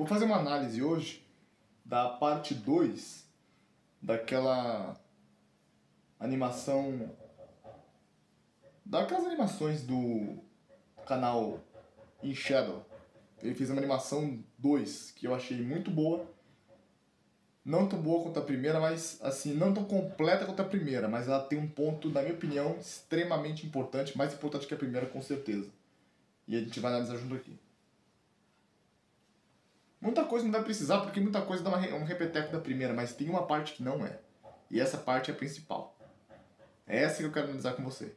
Vou fazer uma análise hoje da parte 2 daquela animação, daquelas animações do canal In Shadow. Ele fez uma animação 2 que eu achei muito boa. Não tão boa quanto a primeira, mas assim, não tão completa quanto a primeira, mas ela tem um ponto, na minha opinião, extremamente importante, mais importante que a primeira, com certeza. E a gente vai analisar junto aqui. Muita coisa não vai precisar, porque muita coisa dá um repeteco da primeira, mas tem uma parte que não é. E essa parte é a principal. É essa que eu quero analisar com você.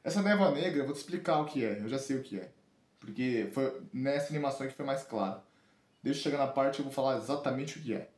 Essa névoa negra, eu vou te explicar o que é, eu já sei o que é. Porque foi nessa animação que foi mais claro. Deixa eu chegar na parte e eu vou falar exatamente o que é.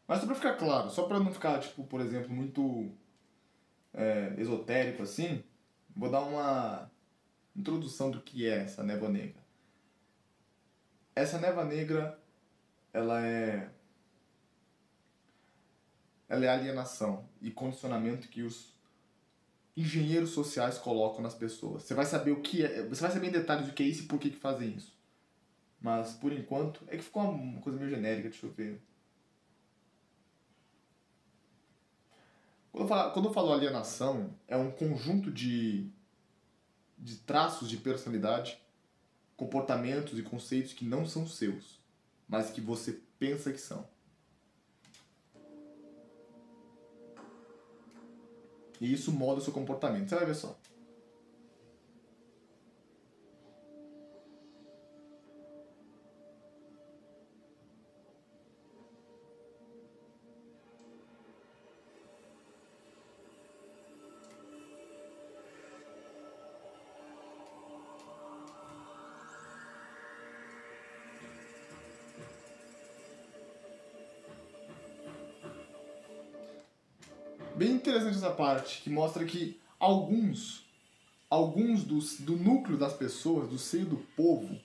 Mas só pra ficar claro, só pra não ficar, tipo, por exemplo, muito esotérico assim, vou dar uma introdução do que é essa névoa negra. Essa névoa negra, ela é alienação e condicionamento que os engenheiros sociais colocam nas pessoas. Você vai saber o que é, você vai saber em detalhes o que é isso e por que fazem isso. Mas, por enquanto, é que ficou uma coisa meio genérica, deixa eu ver. Quando eu falo alienação, é um conjunto de traços de personalidade, comportamentos e conceitos que não são seus, mas que você pensa que são. E isso molda o seu comportamento. Você vai ver só. Bem interessante essa parte, que mostra que alguns do núcleo das pessoas, do seio do povo,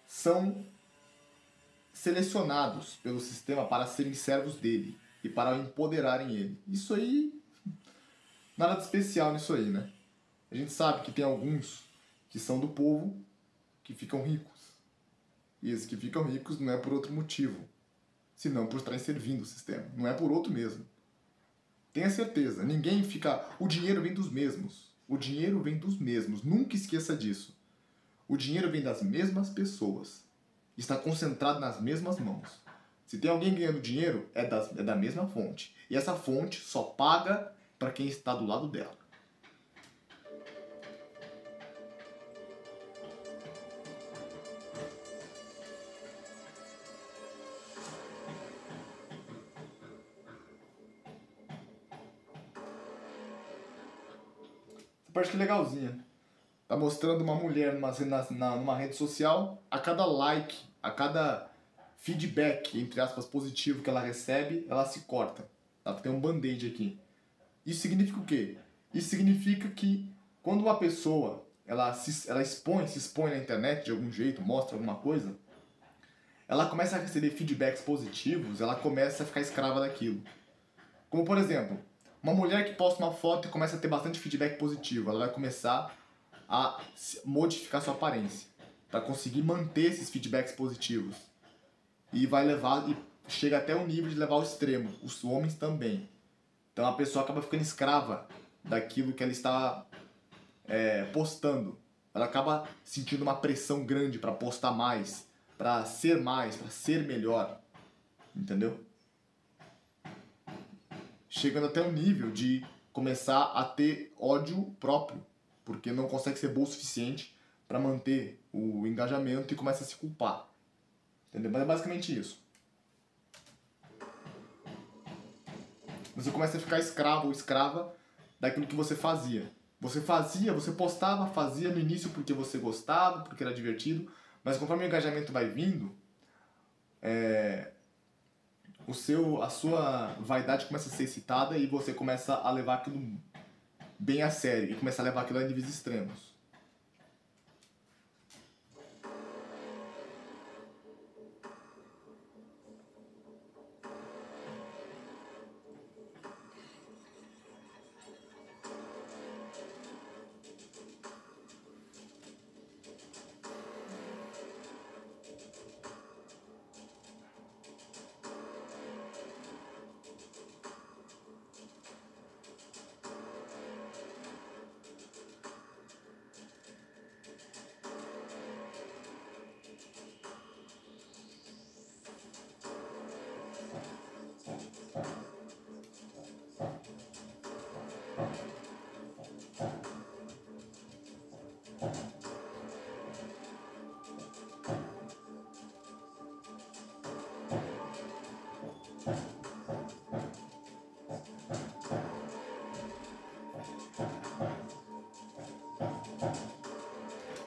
são selecionados pelo sistema para serem servos dele e para empoderarem ele. Isso aí, nada de especial nisso aí, né? A gente sabe que tem alguns que são do povo que ficam ricos. E esses que ficam ricos não é por outro motivo, senão por estarem servindo o sistema. Não é por outro mesmo. Tenha certeza, ninguém fica... O dinheiro vem dos mesmos. O dinheiro vem dos mesmos. Nunca esqueça disso. O dinheiro vem das mesmas pessoas. Está concentrado nas mesmas mãos. Se tem alguém ganhando dinheiro, é da mesma fonte. E essa fonte só paga para quem está do lado dela. Essa parte que é legalzinha. Tá mostrando uma mulher numa rede social, a cada like, a cada feedback, entre aspas, positivo que ela recebe, ela se corta. Ela tem um band-aid aqui. Isso significa o quê? Isso significa que quando uma pessoa se expõe na internet de algum jeito, mostra alguma coisa, ela começa a receber feedbacks positivos, ela começa a ficar escrava daquilo. Como, por exemplo, uma mulher que posta uma foto e começa a ter bastante feedback positivo, ela vai começar a modificar sua aparência para conseguir manter esses feedbacks positivos. E vai levar, e chega até o nível de levar ao extremo, os homens também. Então a pessoa acaba ficando escrava daquilo que ela está postando. Ela acaba sentindo uma pressão grande para postar mais, para ser melhor. Entendeu? Chegando até um nível de começar a ter ódio próprio, porque não consegue ser bom o suficiente para manter o engajamento e começa a se culpar. Entendeu? Mas é basicamente isso. Você começa a ficar escravo ou escrava daquilo que você fazia. Você postava, fazia no início porque você gostava, porque era divertido, mas conforme o engajamento vai vindo, a sua vaidade começa a ser excitada e você começa a levar aquilo bem a sério e começa a levar aquilo a níveis extremos.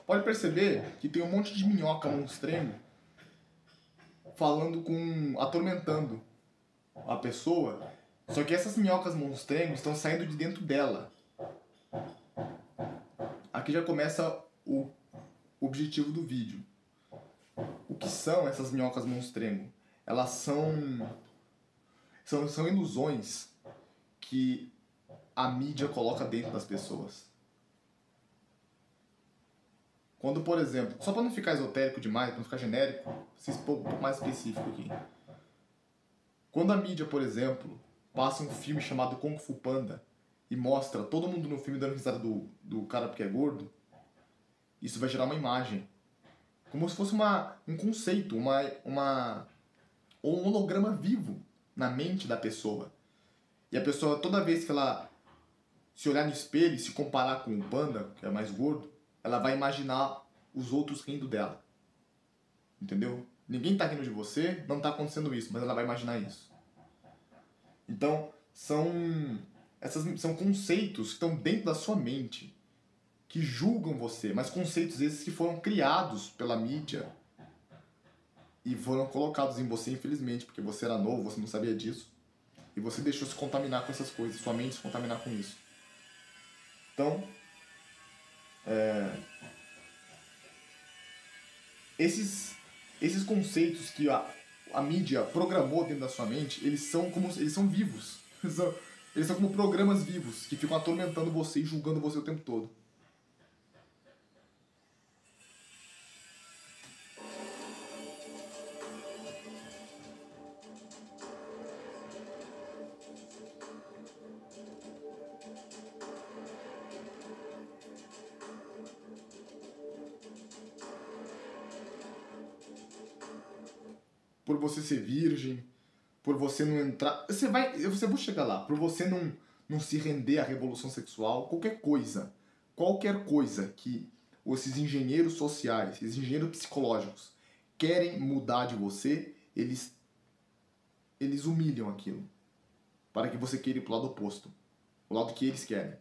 Pode perceber que tem um monte de minhoca monstrengo atormentando a pessoa, só que essas minhocas monstrengo estão saindo de dentro dela. Aqui já começa o objetivo do vídeo. O que são essas minhocas monstrengo? Elas são ilusões que a mídia coloca dentro das pessoas. Quando, por exemplo, só para não ficar esotérico demais, para não ficar genérico, se expor um pouco mais específico aqui. Quando a mídia, por exemplo, passa um filme chamado Kung Fu Panda e mostra todo mundo no filme dando risada do cara porque é gordo, isso vai gerar uma imagem. Como se fosse um conceito, ou um holograma vivo na mente da pessoa. E a pessoa, toda vez que ela se olhar no espelho e se comparar com o panda, que é mais gordo, ela vai imaginar os outros rindo dela. Entendeu? Ninguém tá rindo de você, não tá acontecendo isso, mas ela vai imaginar isso. Então, são conceitos que estão dentro da sua mente, que julgam você, mas conceitos esses que foram criados pela mídia e foram colocados em você, infelizmente, porque você era novo, você não sabia disso, e você deixou se contaminar com essas coisas, sua mente se contaminar com isso. Então, esses conceitos que a mídia programou dentro da sua mente, eles são vivos. Eles são como programas vivos que ficam atormentando você e julgando você o tempo todo. Por você ser virgem, por você não entrar... Você vai chegar lá. Por você não se render à revolução sexual, qualquer coisa que esses engenheiros sociais, esses engenheiros psicológicos querem mudar de você, eles humilham aquilo. Para que você queira ir pro lado oposto. O lado que eles querem.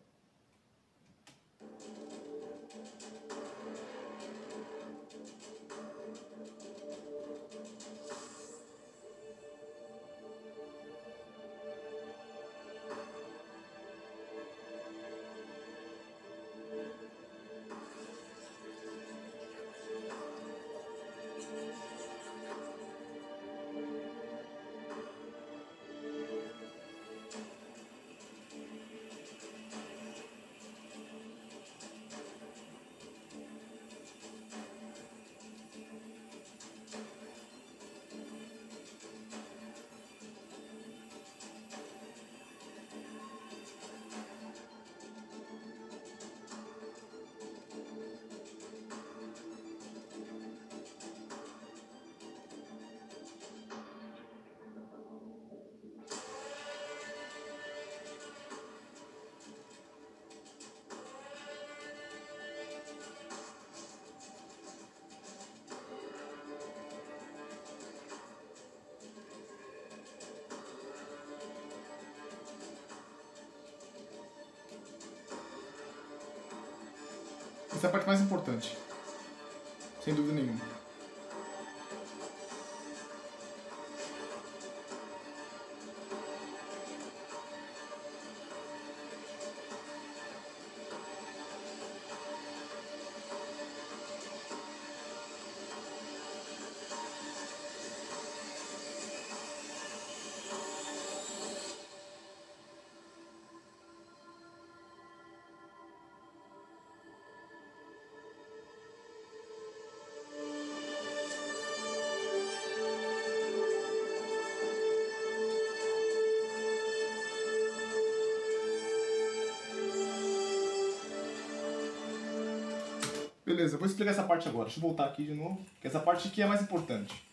Essa é a parte mais importante. Sem dúvida nenhuma. Beleza, eu vou explicar essa parte agora. Deixa eu voltar aqui de novo, que essa parte aqui é a mais importante.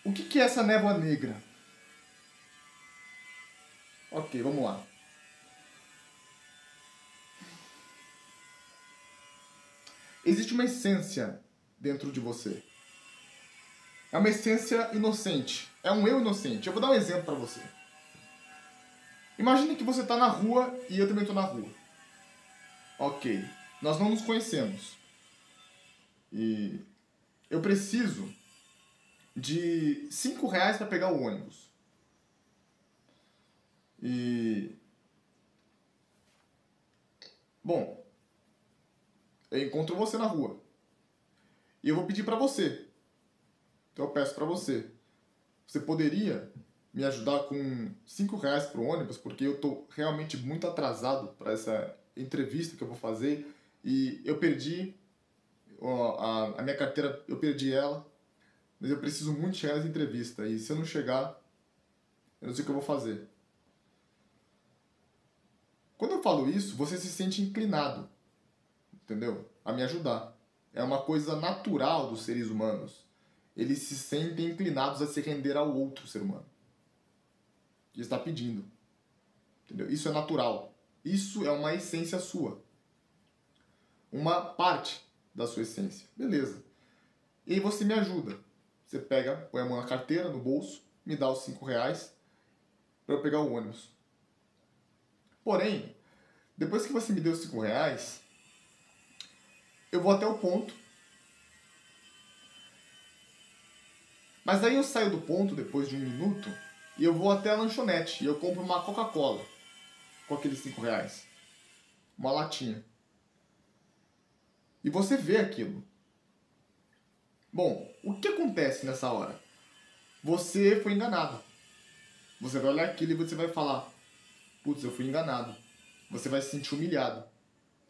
O que é essa névoa negra? Ok, vamos lá. Existe uma essência dentro de você. É uma essência inocente. É um eu inocente. Eu vou dar um exemplo para você. Imagine que você está na rua e eu também estou na rua. Ok, nós não nos conhecemos. E eu preciso de R$5 para pegar o ônibus. E... Bom, eu encontro você na rua. E eu vou pedir para você. Então eu peço para você. Você poderia me ajudar com R$5 pro ônibus, porque eu tô realmente muito atrasado para essa entrevista que eu vou fazer e eu perdi a minha carteira, eu perdi ela, mas eu preciso muito chegar nessa entrevista e se eu não chegar, eu não sei o que eu vou fazer. Quando eu falo isso, você se sente inclinado, entendeu? A me ajudar. É uma coisa natural dos seres humanos. Eles se sentem inclinados a se render ao outro ser humano que está pedindo. Entendeu? Isso é natural. Isso é uma essência sua. Uma parte da sua essência. Beleza. E aí você me ajuda. Você pega, põe a mão na carteira, no bolso, me dá os R$5 para eu pegar o ônibus. Porém, depois que você me deu os R$5, eu vou até o ponto. Mas aí eu saio do ponto depois de 1 minuto e eu vou até a lanchonete e eu compro uma Coca-Cola com aqueles R$5. Uma latinha. E você vê aquilo. Bom, o que acontece nessa hora? Você foi enganado. Você vai olhar aquilo e você vai falar: putz, eu fui enganado. Você vai se sentir humilhado.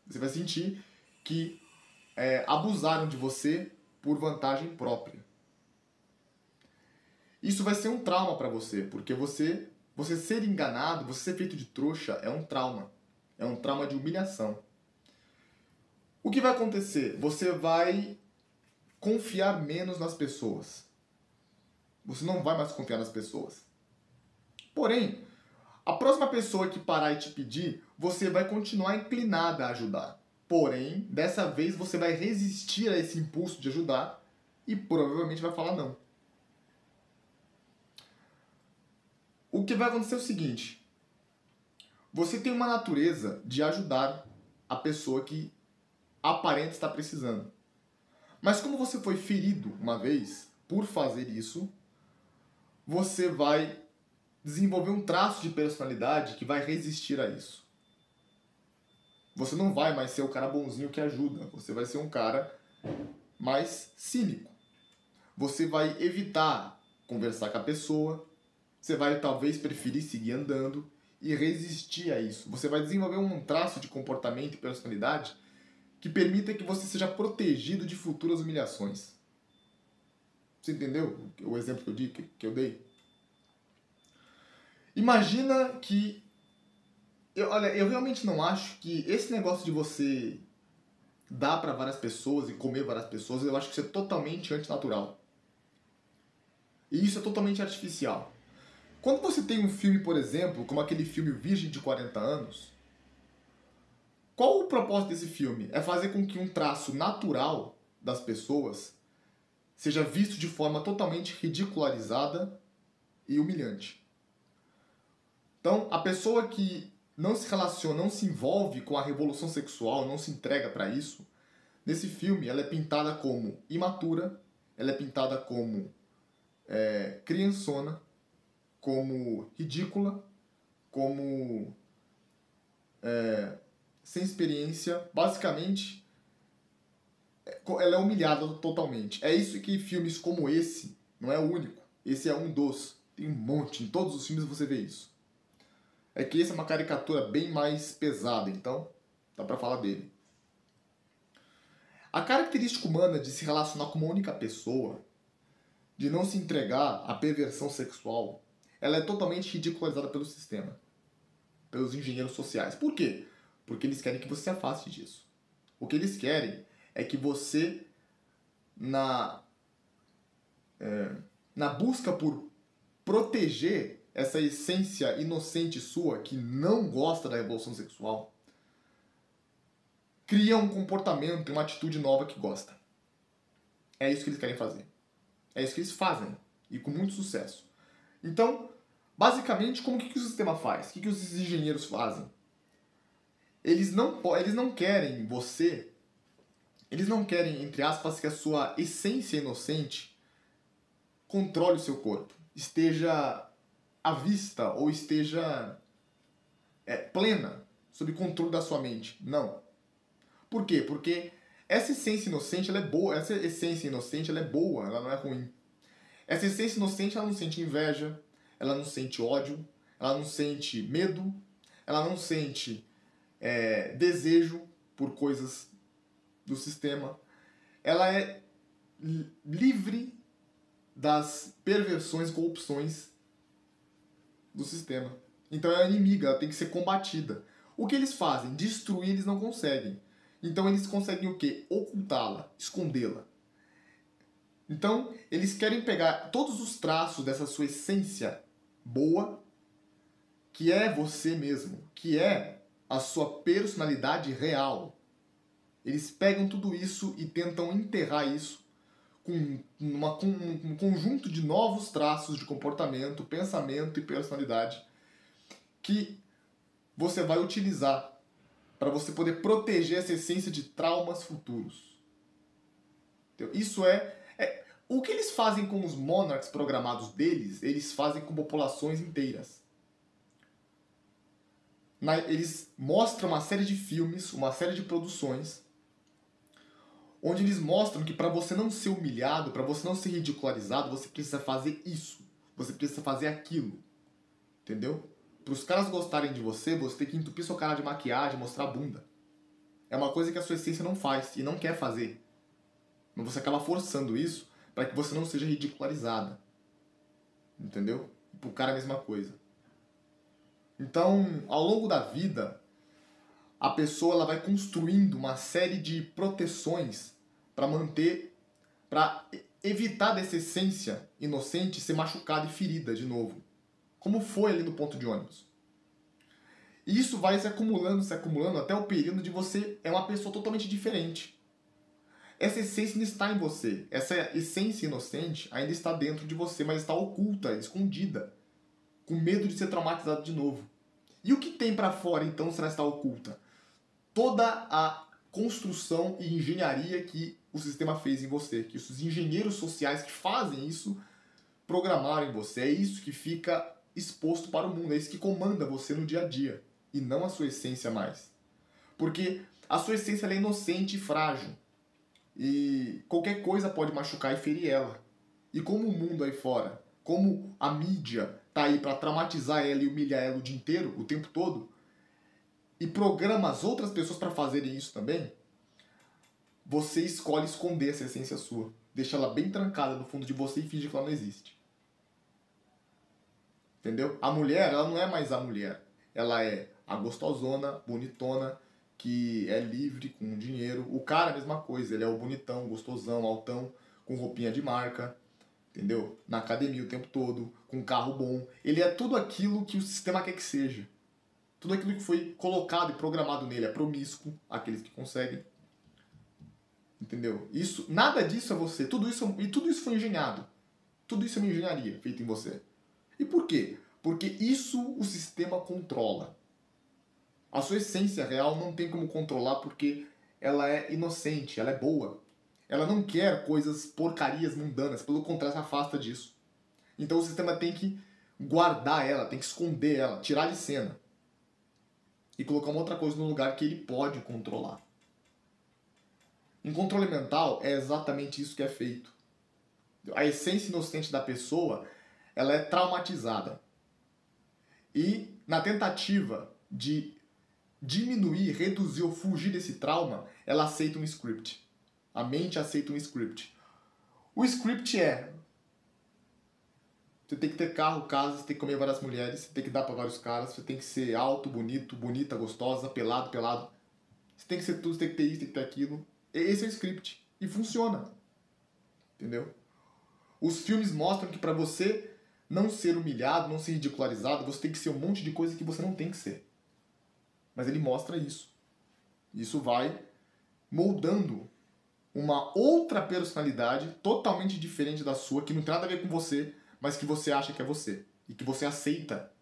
Você vai sentir que abusaram de você por vantagem própria. Isso vai ser um trauma para você, porque você ser enganado, você ser feito de trouxa é um trauma. É um trauma de humilhação. O que vai acontecer? Você vai confiar menos nas pessoas. Você não vai mais confiar nas pessoas. Porém, a próxima pessoa que parar e te pedir, você vai continuar inclinada a ajudar. Porém, dessa vez você vai resistir a esse impulso de ajudar e provavelmente vai falar não. O que vai acontecer é o seguinte: você tem uma natureza de ajudar a pessoa que aparenta estar precisando. Mas como você foi ferido uma vez por fazer isso, você vai desenvolver um traço de personalidade que vai resistir a isso. Você não vai mais ser o cara bonzinho que ajuda. Você vai ser um cara mais cínico. Você vai evitar conversar com a pessoa. Você vai talvez preferir seguir andando e resistir a isso. Você vai desenvolver um traço de comportamento e personalidade que permita que você seja protegido de futuras humilhações. Você entendeu o exemplo que eu dei? Imagina que... eu realmente não acho que esse negócio de você dar para várias pessoas e comer várias pessoas, eu acho que isso é totalmente antinatural. E isso é totalmente artificial. Quando você tem um filme, por exemplo, como aquele filme Virgem de 40 anos, qual o propósito desse filme? É fazer com que um traço natural das pessoas seja visto de forma totalmente ridicularizada e humilhante. Então, a pessoa que não se relaciona, não se envolve com a revolução sexual, não se entrega para isso, nesse filme ela é pintada como imatura, ela é pintada como criançona, como ridícula, como sem experiência. Basicamente, ela é humilhada totalmente. É isso que filmes como esse, não é o único, esse é um dos, tem um monte, em todos os filmes você vê isso. É que essa é uma caricatura bem mais pesada, então dá pra falar dele. A característica humana de se relacionar com uma única pessoa, de não se entregar à perversão sexual, ela é totalmente ridicularizada pelo sistema, pelos engenheiros sociais. Por quê? Porque eles querem que você se afaste disso. O que eles querem é que você, na busca por proteger essa essência inocente sua, que não gosta da revolução sexual, cria um comportamento e uma atitude nova que gosta. É isso que eles querem fazer. É isso que eles fazem. E com muito sucesso. Então, basicamente, como que o sistema faz? O que os engenheiros fazem? Eles não querem você... Eles não querem, entre aspas, que a sua essência inocente controle o seu corpo. Esteja à vista ou esteja plena, sob controle da sua mente. Não. Por quê? Porque essa essência inocente, ela é boa. Essa essência inocente, ela é boa, ela não é ruim. Essa essência inocente, ela não sente inveja, ela não sente ódio, ela não sente medo, ela não sente desejo por coisas do sistema. Ela é livre das perversões e corrupções do sistema. Então é inimiga, ela tem que ser combatida. O que eles fazem? Destruir eles não conseguem. Então eles conseguem o quê? Ocultá-la, escondê-la. Então eles querem pegar todos os traços dessa sua essência boa, que é você mesmo, que é a sua personalidade real. Eles pegam tudo isso e tentam enterrar isso com um conjunto de novos traços de comportamento, pensamento e personalidade que você vai utilizar para você poder proteger essa essência de traumas futuros. Então, isso o que eles fazem com os monarchs programados deles, eles fazem com populações inteiras. Eles mostram uma série de filmes, uma série de produções, onde eles mostram que para você não ser humilhado, para você não ser ridicularizado, você precisa fazer isso. Você precisa fazer aquilo. Entendeu? Para os caras gostarem de você, você tem que entupir sua cara de maquiagem, mostrar a bunda. É uma coisa que a sua essência não faz e não quer fazer. Mas você acaba forçando isso para que você não seja ridicularizada. Entendeu? E pro cara a mesma coisa. Então, ao longo da vida, a pessoa ela vai construindo uma série de proteções para evitar dessa essência inocente ser machucada e ferida de novo. Como foi ali no ponto de ônibus. E isso vai se acumulando até o período de você é uma pessoa totalmente diferente. Essa essência não está em você. Essa essência inocente ainda está dentro de você, mas está oculta, escondida, com medo de ser traumatizado de novo. E o que tem para fora, então, se ela está oculta? Toda a construção e engenharia que o sistema fez em você, que os engenheiros sociais que fazem isso programaram em você. É isso que fica exposto para o mundo, é isso que comanda você no dia a dia, e não a sua essência mais. Porque a sua essência ela é inocente e frágil, e qualquer coisa pode machucar e ferir ela. E como o mundo aí fora, como a mídia tá aí para traumatizar ela e humilhar ela o dia inteiro, o tempo todo, e programa as outras pessoas para fazerem isso também, você escolhe esconder essa essência sua. Deixa ela bem trancada no fundo de você e finge que ela não existe. Entendeu? A mulher, ela não é mais a mulher. Ela é a gostosona, bonitona, que é livre, com dinheiro. O cara, a mesma coisa. Ele é o bonitão, gostosão, altão, com roupinha de marca. Entendeu? Na academia o tempo todo, com carro bom. Ele é tudo aquilo que o sistema quer que seja. Tudo aquilo que foi colocado e programado nele. É promíscuo, aqueles que conseguem. Entendeu? Nada disso é você. Tudo isso foi engenhado. Tudo isso é uma engenharia feita em você. E por quê? Porque isso o sistema controla. A sua essência real não tem como controlar porque ela é inocente, ela é boa. Ela não quer coisas porcarias mundanas, pelo contrário, se afasta disso. Então o sistema tem que guardar ela, tem que esconder ela, tirar de cena. E colocar uma outra coisa no lugar que ele pode controlar. Em controle mental é exatamente isso que é feito. A essência inocente da pessoa, ela é traumatizada. E na tentativa de diminuir, reduzir ou fugir desse trauma, ela aceita um script. A mente aceita um script. O script é: você tem que ter carro, casa, você tem que comer várias mulheres, você tem que dar para vários caras, você tem que ser alto, bonito, bonita, gostosa, pelado, pelado. Você tem que ser tudo, você tem que ter isso, tem que ter aquilo. Esse é o script. E funciona. Entendeu? Os filmes mostram que para você não ser humilhado, não ser ridicularizado, você tem que ser um monte de coisa que você não tem que ser. Mas ele mostra isso. Isso vai moldando uma outra personalidade totalmente diferente da sua, que não tem nada a ver com você, mas que você acha que é você. E que você aceita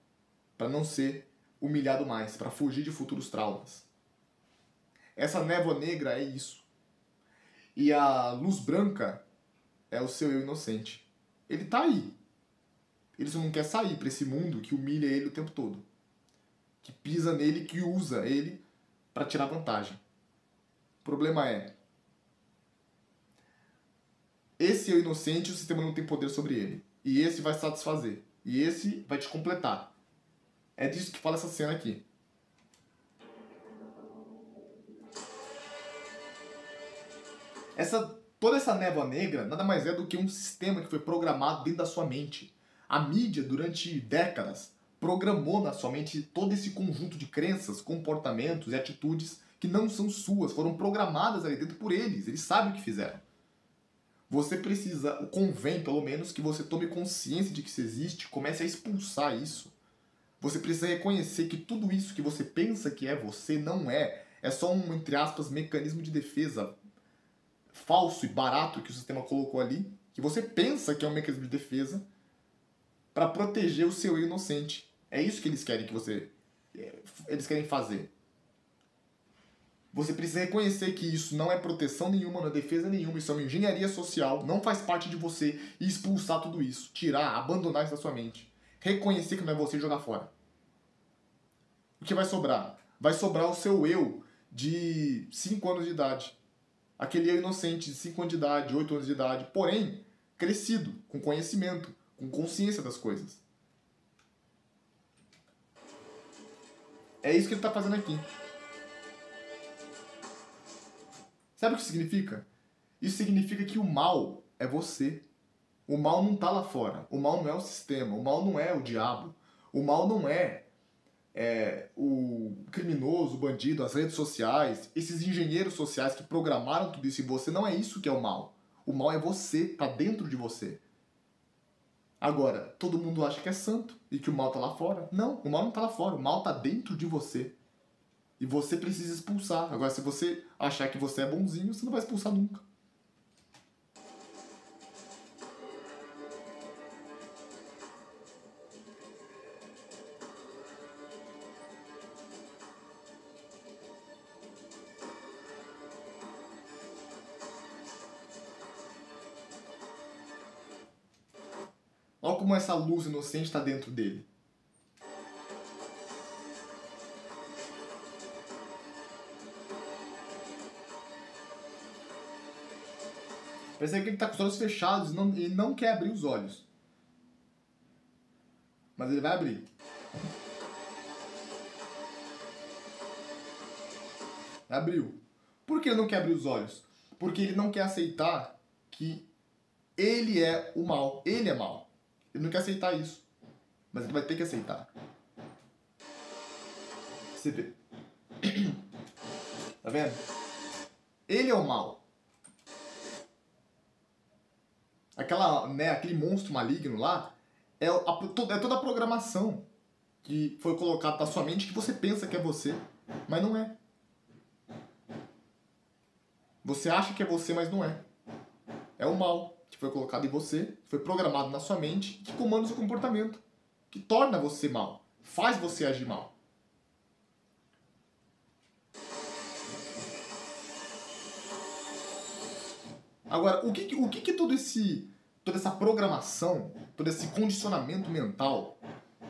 para não ser humilhado mais, para fugir de futuros traumas. Essa névoa negra é isso. E a luz branca é o seu eu inocente. Ele tá aí. Ele só não quer sair para esse mundo que humilha ele o tempo todo. Que pisa nele, que usa ele para tirar vantagem. O problema é, esse eu inocente, o sistema não tem poder sobre ele. E esse vai satisfazer. E esse vai te completar. É disso que fala essa cena aqui. Toda essa névoa negra nada mais é do que um sistema que foi programado dentro da sua mente. A mídia, durante décadas, programou na sua mente todo esse conjunto de crenças, comportamentos e atitudes que não são suas, foram programadas ali dentro por eles sabem o que fizeram. Você precisa, convém pelo menos, que você tome consciência de que isso existe, comece a expulsar isso. Você precisa reconhecer que tudo isso que você pensa que é você não é. É só um, entre aspas, mecanismo de defesa falso e barato que o sistema colocou ali, que você pensa que é um mecanismo de defesa para proteger o seu eu inocente. É isso que eles querem eles querem fazer. Você precisa reconhecer que isso não é proteção nenhuma, não é defesa nenhuma, isso é uma engenharia social, não faz parte de você, e expulsar tudo isso, tirar, abandonar isso da sua mente. Reconhecer que não é você e jogar fora. O que vai sobrar? Vai sobrar o seu eu de 5 anos de idade. Aquele eu inocente de 5 anos de idade, 8 anos de idade, porém, crescido, com conhecimento, com consciência das coisas. É isso que ele está fazendo aqui. Sabe o que significa? Isso significa que o mal é você. O mal não está lá fora. O mal não é o sistema. O mal não é o diabo. O mal não é o criminoso, o bandido, as redes sociais, esses engenheiros sociais que programaram tudo isso em você. Não é isso que é o mal. O mal é você, está dentro de você. Agora, todo mundo acha que é santo e que o mal está lá fora. Não, o mal não está lá fora. O mal está dentro de você. E você precisa expulsar. Agora, se você achar que você é bonzinho, você não vai expulsar nunca. Olha como essa luz inocente está dentro dele. Parece que ele está com os olhos fechados e ele não quer abrir os olhos. Mas ele vai abrir. Abriu. Por que ele não quer abrir os olhos? Porque ele não quer aceitar que ele é o mal. Ele é mal. Ele não quer aceitar isso. Mas ele vai ter que aceitar. Você vê. Tá vendo? Ele é o mal. Aquele monstro maligno lá é toda a programação que foi colocada na sua mente que você pensa que é você, mas não é. Você acha que é você, mas não é. É o mal que foi colocado em você, que foi programado na sua mente, que comanda o seu comportamento. que torna você mal, faz você agir mal. Agora, o que toda essa programação, todo esse condicionamento mental,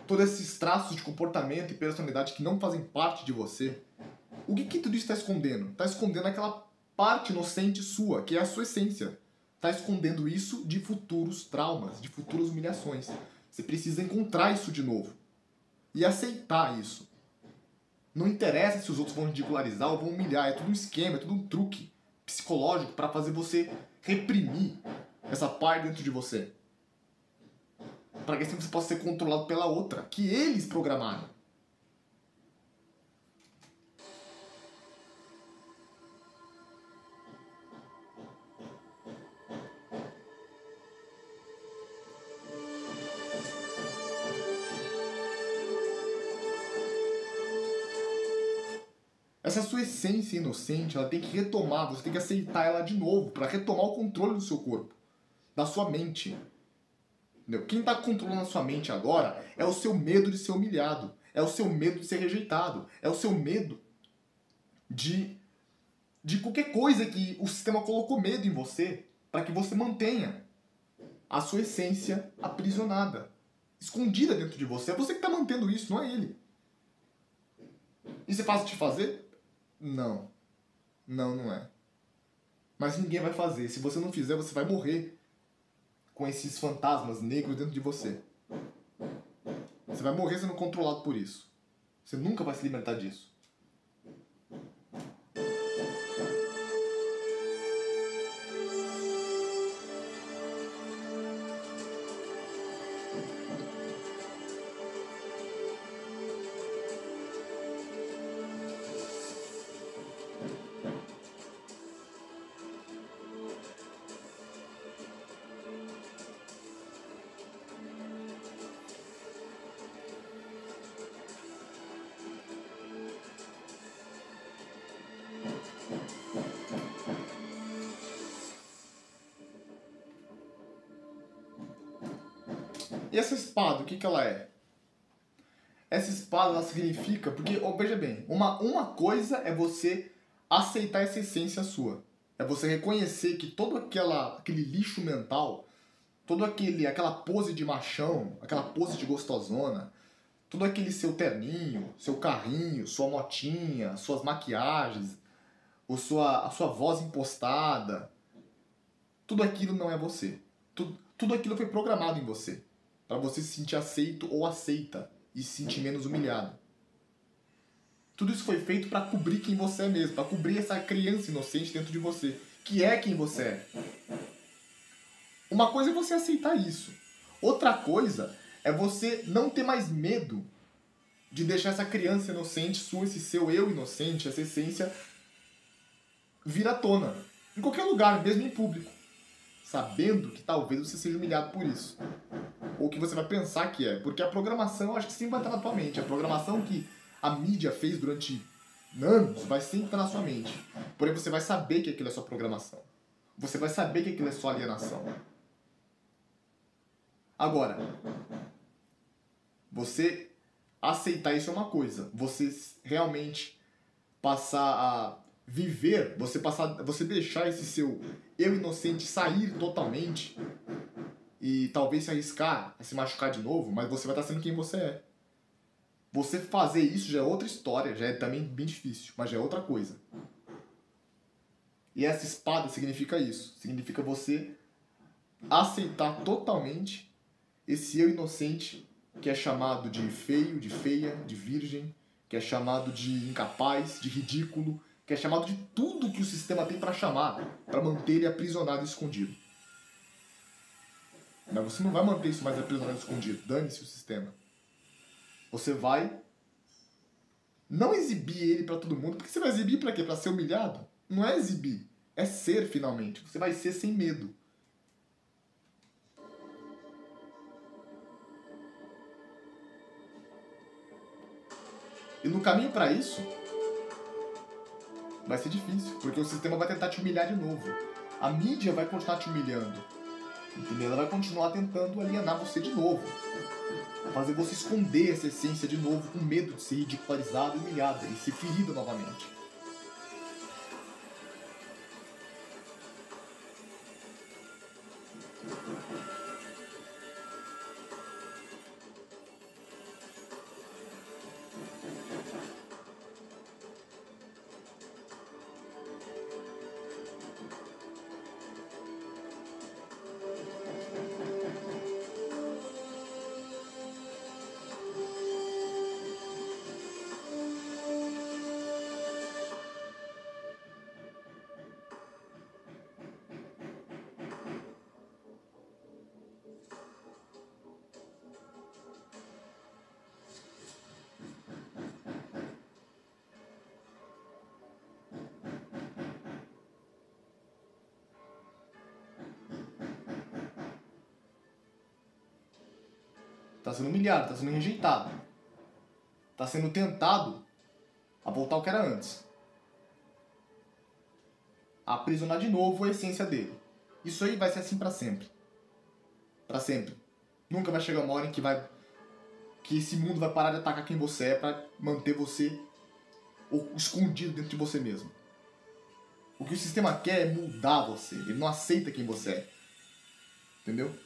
todos esses traços de comportamento e personalidade que não fazem parte de você, o que tudo isso está escondendo? Está escondendo aquela parte inocente sua, que é a sua essência. Está escondendo isso de futuros traumas, de futuras humilhações. Você precisa encontrar isso de novo. E aceitar isso. Não interessa se os outros vão ridicularizar ou vão humilhar. É tudo um esquema, é tudo um truque psicológico para fazer você reprimir essa parte dentro de você. Para que assim você possa ser controlado pela outra, que eles programaram. Essa sua essência inocente, ela tem que retomar, você tem que aceitar ela de novo, para retomar o controle do seu corpo, da sua mente. Entendeu? Quem está controlando a sua mente agora é o seu medo de ser humilhado, é o seu medo de ser rejeitado, é o seu medo de qualquer coisa que o sistema colocou medo em você, para que você mantenha a sua essência aprisionada, escondida dentro de você. É você que está mantendo isso, não é ele. Isso é fácil de fazer? Não. Não é. Mas ninguém vai fazer. Se você não fizer, você vai morrer com esses fantasmas negros dentro de você. Você vai morrer sendo controlado por isso. Você nunca vai se libertar disso. E essa espada, o que ela é? Essa espada, ela significa... Porque, veja bem, uma coisa é você aceitar essa essência sua. É você reconhecer que todo aquele lixo mental, aquela pose de machão, aquela pose de gostosona, todo aquele seu terninho, seu carrinho, sua motinha, suas maquiagens, a sua voz impostada, tudo aquilo não é você. Tudo aquilo foi programado em você. Para você se sentir aceito ou aceita e se sentir menos humilhado. Tudo isso foi feito para cobrir quem você é mesmo, para cobrir essa criança inocente dentro de você, que é quem você é. Uma coisa é você aceitar isso. Outra coisa é você não ter mais medo de deixar essa criança inocente sua, esse seu eu inocente, essa essência, vir à tona. Em qualquer lugar, mesmo em público. Sabendo que talvez você seja humilhado por isso. Ou que você vai pensar que é. Porque a programação, eu acho que sempre vai estar na tua mente. A programação que a mídia fez durante anos vai sempre estar na sua mente. Porém, você vai saber que aquilo é só programação. Você vai saber que aquilo é só alienação. Você aceitar isso é uma coisa. Você realmente passar a viver, você deixar esse seu eu inocente sair totalmente e talvez se arriscar a se machucar de novo, mas você vai estar sendo quem você é. Você fazer isso já é outra história, já é também bem difícil, mas já é outra coisa. E essa espada significa isso. Significa você aceitar totalmente esse eu inocente que é chamado de feio, de feia, de virgem, que é chamado de incapaz, de ridículo, que é chamado de tudo que o sistema tem para chamar, para manter ele aprisionado e escondido. Mas você não vai manter isso mais aprisionado e escondido. Dane-se o sistema. Você vai não exibir ele para todo mundo. Porque você vai exibir para quê? Para ser humilhado? Não é exibir. É ser, finalmente. Você vai ser sem medo. E no caminho para isso, vai ser difícil. Porque o sistema vai tentar te humilhar de novo. A mídia vai continuar te humilhando. Entendeu? Ela vai continuar tentando alienar você de novo. fazer você esconder essa essência de novo com medo de ser ridicularizado, humilhado e ser ferido novamente. Está sendo humilhado, está sendo rejeitado. Está sendo tentado a voltar ao que era antes. A aprisionar de novo a essência dele. Isso aí vai ser assim para sempre. Para sempre. Nunca vai chegar uma hora em que esse mundo vai parar de atacar quem você é para manter você escondido dentro de você mesmo. O que o sistema quer é mudar você. Ele não aceita quem você é. Entendeu?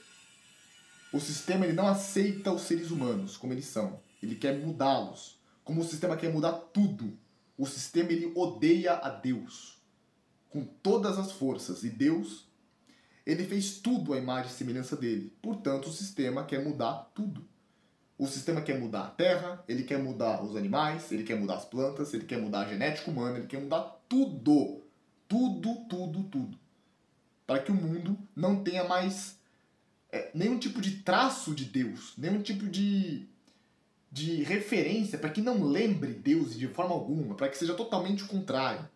O sistema ele não aceita os seres humanos como eles são. Ele quer mudá-los. Como o sistema quer mudar tudo. O sistema ele odeia a Deus. Com todas as forças. E Deus, ele fez tudo à imagem e semelhança dele. Portanto, o sistema quer mudar tudo. O sistema quer mudar a terra, ele quer mudar os animais, ele quer mudar as plantas, ele quer mudar a genética humana, ele quer mudar tudo. Tudo, tudo, tudo. Para que o mundo não tenha mais nenhum tipo de traço de Deus, nenhum tipo de referência, para que não lembre Deus de forma alguma, para que seja totalmente o contrário.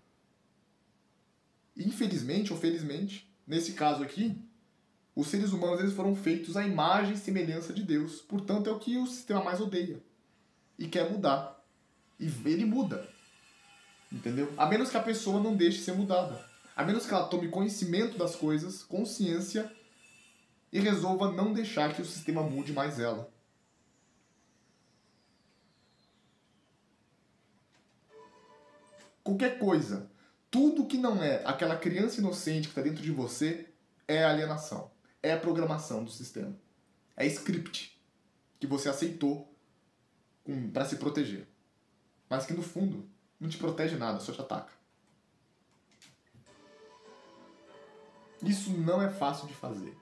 Infelizmente ou felizmente, nesse caso aqui, os seres humanos eles foram feitos à imagem e semelhança de Deus. Portanto, é o que o sistema mais odeia. E quer mudar. E ele muda. Entendeu? A menos que a pessoa não deixe ser mudada. A menos que ela tome conhecimento das coisas, consciência, e resolva não deixar que o sistema mude mais ela. Qualquer coisa. Tudo que não é aquela criança inocente que está dentro de você é alienação. É a programação do sistema. É script que você aceitou para se proteger. Mas que no fundo não te protege nada, só te ataca. Isso não é fácil de fazer.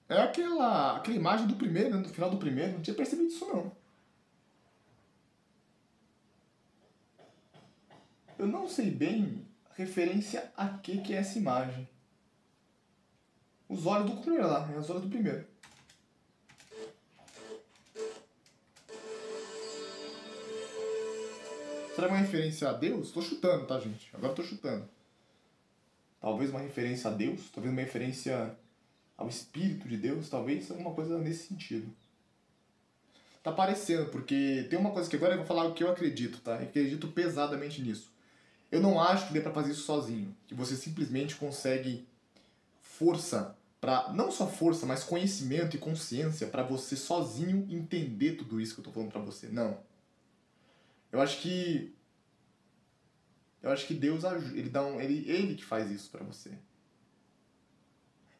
É aquela imagem do primeiro, né? Do final do primeiro. Não tinha percebido isso, não. Eu não sei bem referência a que é essa imagem. Os olhos do primeiro lá. É os olhos do primeiro. Será uma referência a Deus? Tô chutando, tá, gente? Agora tô chutando. Talvez uma referência a Deus. Talvez uma referência ao Espírito de Deus, talvez alguma coisa nesse sentido. Tá parecendo, porque tem uma coisa que agora eu vou falar o que eu acredito, tá? Eu acredito pesadamente nisso. Eu não acho que dê pra fazer isso sozinho, que você simplesmente consegue força para não só força, mas conhecimento e consciência para você sozinho entender tudo isso que eu tô falando pra você. Não. Eu acho que Deus ele que faz isso pra você.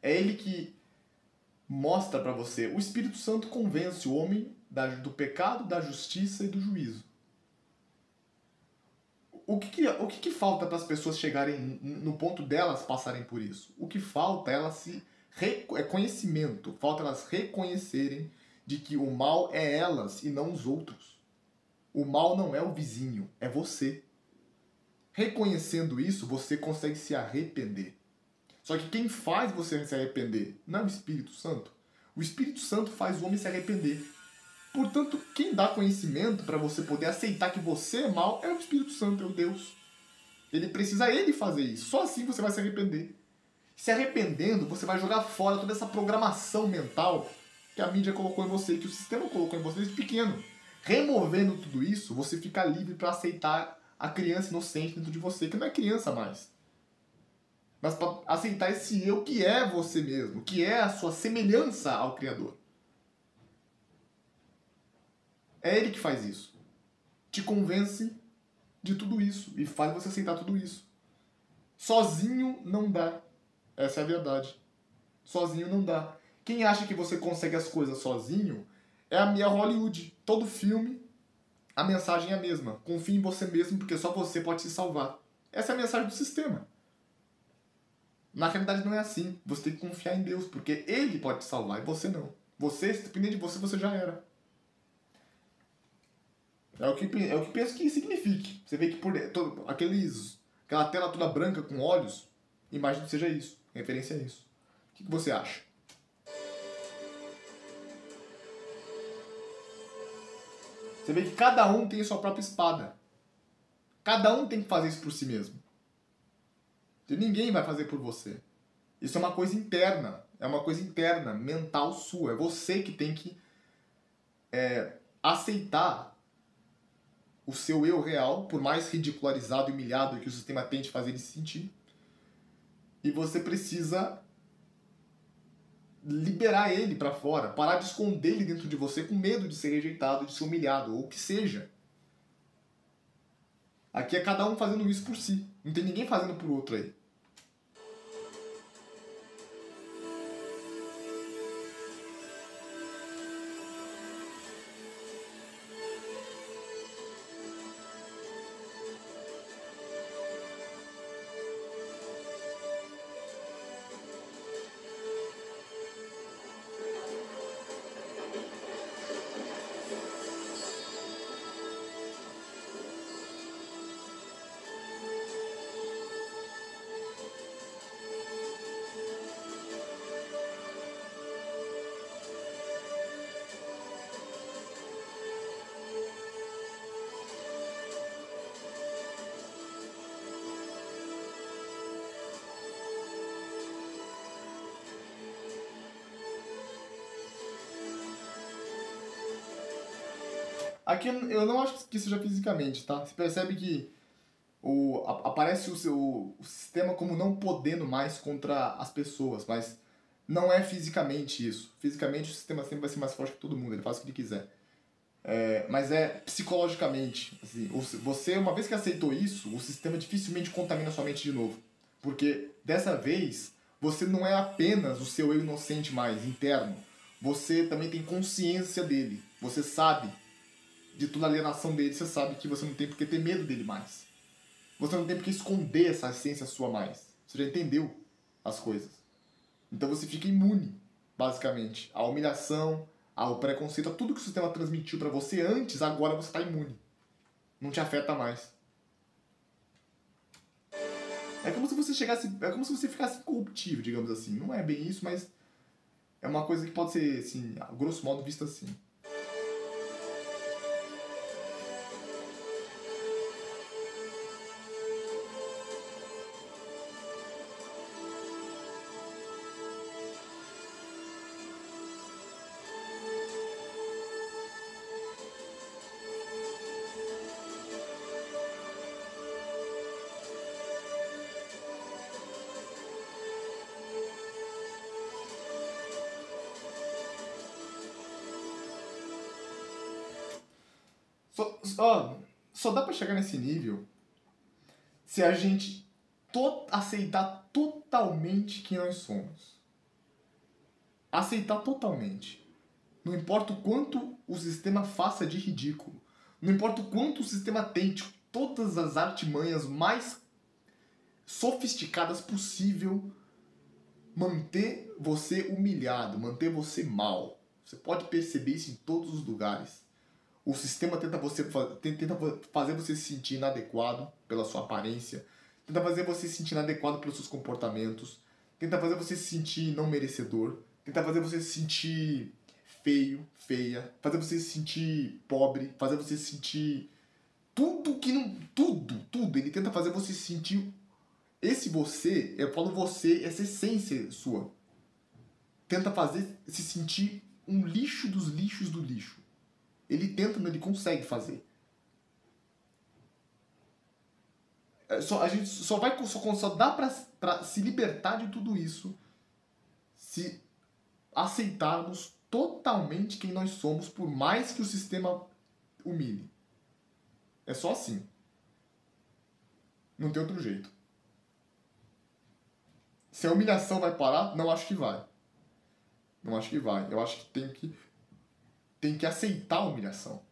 É ele que mostra para você. O Espírito Santo convence o homem do pecado, da justiça e do juízo. O que falta para as pessoas chegarem no ponto delas passarem por isso? O que falta é conhecimento. Falta elas reconhecerem de que o mal é elas e não os outros. O mal não é o vizinho, é você. Reconhecendo isso, você consegue se arrepender. Só que quem faz você se arrepender não é o Espírito Santo. O Espírito Santo faz o homem se arrepender. Portanto, quem dá conhecimento para você poder aceitar que você é mal é o Espírito Santo, é o Deus. Ele precisa fazer isso. Só assim você vai se arrepender. Se arrependendo, você vai jogar fora toda essa programação mental que a mídia colocou em você, que o sistema colocou em você desde pequeno. Removendo tudo isso, você fica livre para aceitar a criança inocente dentro de você, que não é criança mais. Mas para aceitar esse eu que é você mesmo, que é a sua semelhança ao Criador. É ele que faz isso. Te convence de tudo isso e faz você aceitar tudo isso. Sozinho não dá. Essa é a verdade. Sozinho não dá. Quem acha que você consegue as coisas sozinho é a minha Hollywood. Todo filme, a mensagem é a mesma. Confie em você mesmo porque só você pode se salvar. Essa é a mensagem do sistema. Na realidade não é assim. Você tem que confiar em Deus porque Ele pode te salvar e você não. Você, se depender de você, você já era. É o que penso que signifique. Você vê que por aquela tela toda branca com olhos, imagino que seja isso. Referência a isso. O que você acha? Você vê que cada um tem a sua própria espada. Cada um tem que fazer isso por si mesmo. E ninguém vai fazer por você. Isso é uma coisa interna. É uma coisa interna, mental sua. É você que tem que aceitar o seu eu real, por mais ridicularizado e humilhado que o sistema tente fazer ele se sentir. E você precisa liberar ele pra fora, parar de esconder ele dentro de você com medo de ser rejeitado, de ser humilhado, ou o que seja. Aqui é cada um fazendo isso por si. Não tem ninguém fazendo por outro aí. Aqui eu não acho que seja fisicamente, tá? Você percebe que aparece o sistema como não podendo mais contra as pessoas, mas não é fisicamente isso. Fisicamente o sistema sempre vai ser mais forte que todo mundo, ele faz o que ele quiser. Mas é psicologicamente. Assim, você, uma vez que aceitou isso, o sistema dificilmente contamina sua mente de novo. Porque dessa vez, você não é apenas o seu eu inocente mais, interno. Você também tem consciência dele. Você sabe de toda a alienação dele, você sabe que você não tem por que ter medo dele mais. Você não tem por que esconder essa essência sua mais. Você já entendeu as coisas. Então você fica imune, basicamente, à humilhação, ao preconceito, a tudo que o sistema transmitiu pra você antes, agora você tá imune. Não te afeta mais. É como se você ficasse incorruptível, digamos assim. Não é bem isso, mas é uma coisa que pode ser, assim, a grosso modo vista assim. Só dá pra chegar nesse nível se a gente aceitar totalmente quem nós somos. aceitar totalmente. Não importa o quanto o sistema faça de ridículo. Não importa o quanto o sistema tente todas as artimanhas mais sofisticadas possível manter você humilhado, manter você mal. Você pode perceber isso em todos os lugares. O sistema tenta fazer você se sentir inadequado pela sua aparência, tenta fazer você se sentir inadequado pelos seus comportamentos, tenta fazer você se sentir não merecedor, tenta fazer você se sentir feio, feia, fazer você se sentir pobre, fazer você se sentir tudo que não... Tudo. Ele tenta fazer você se sentir... Esse você, eu falo você, essa essência sua, tenta fazer se sentir um lixo dos lixos do lixo. Ele tenta, mas ele consegue fazer. A gente só dá pra se libertar de tudo isso se aceitarmos totalmente quem nós somos, por mais que o sistema humilhe. É só assim. Não tem outro jeito. Se a humilhação vai parar, não acho que vai. Não acho que vai. Eu acho que tem que aceitar a humilhação.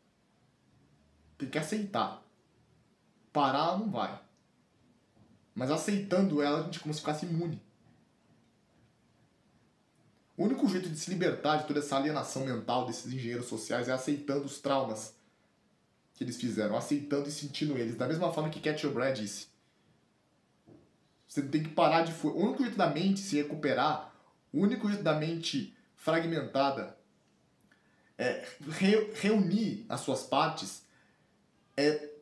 Tem que aceitar. Parar não vai. Mas aceitando ela, a gente como se ficasse imune. O único jeito de se libertar de toda essa alienação mental desses engenheiros sociais é aceitando os traumas que eles fizeram, aceitando e sentindo eles. Da mesma forma que Cat O'Brien disse. Você tem que parar de... O único jeito da mente se recuperar, o único jeito da mente fragmentada é reunir as suas partes, é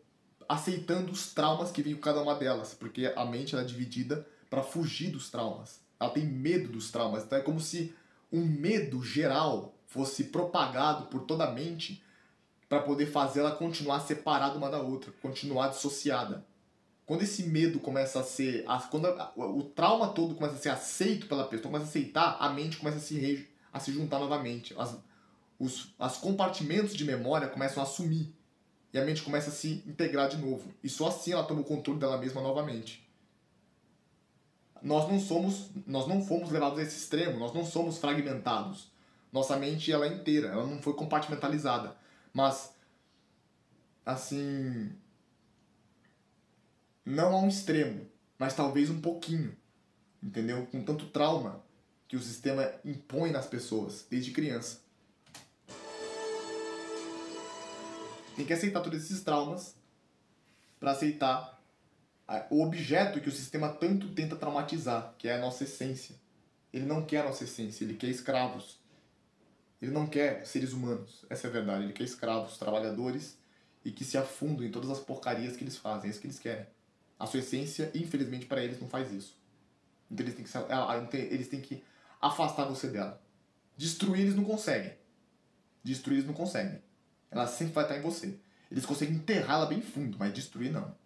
aceitando os traumas que vêm com cada uma delas. Porque a mente ela é dividida para fugir dos traumas. Ela tem medo dos traumas. Então é como se um medo geral fosse propagado por toda a mente para poder fazer ela continuar separada uma da outra, continuar dissociada. Quando esse medo começa a ser... Quando o trauma todo começa a ser aceito pela pessoa, começa a aceitar, a mente começa a se juntar novamente. Os compartimentos de memória começam a sumir. E a mente começa a se integrar de novo. E só assim ela toma o controle dela mesma novamente. Nós não fomos levados a esse extremo, nós não somos fragmentados. Nossa mente ela é inteira, ela não foi compartimentalizada. Mas, assim... Não a um extremo, mas talvez um pouquinho, entendeu? Com tanto trauma que o sistema impõe nas pessoas, desde criança. Tem que aceitar todos esses traumas para aceitar o objeto que o sistema tanto tenta traumatizar, que é a nossa essência. Ele não quer a nossa essência, ele quer escravos. Ele não quer seres humanos, essa é a verdade. Ele quer escravos, trabalhadores, e que se afundam em todas as porcarias que eles fazem, é isso que eles querem. A sua essência, infelizmente, para eles não faz isso. Então eles têm que afastar você dela. Destruir eles não conseguem. Destruir eles não conseguem. Ela sempre vai estar em você. Eles conseguem enterrar ela bem fundo, mas destruir não.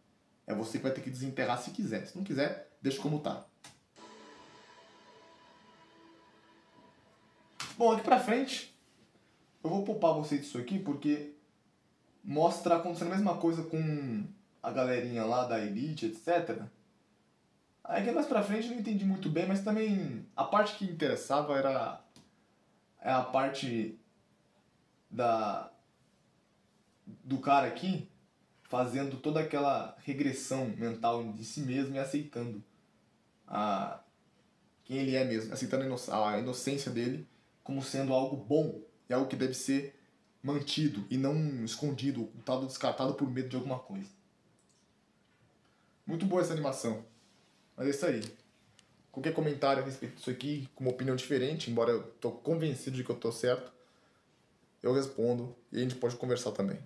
É você que vai ter que desenterrar se quiser. Se não quiser, deixa como tá. Bom, aqui pra frente, eu vou poupar você disso aqui porque mostra acontecendo a mesma coisa com a galerinha lá da Elite, etc. Aí que mais pra frente eu não entendi muito bem, mas também a parte que interessava era a parte do cara aqui fazendo toda aquela regressão mental de si mesmo e aceitando quem ele é mesmo, aceitando a inocência dele como sendo algo bom e algo que deve ser mantido e não escondido, ocultado, descartado por medo de alguma coisa. Muito boa essa animação. Mas é isso aí. Qualquer comentário a respeito disso aqui, com uma opinião diferente, embora eu tô convencido de que eu tô certo, eu respondo e a gente pode conversar também.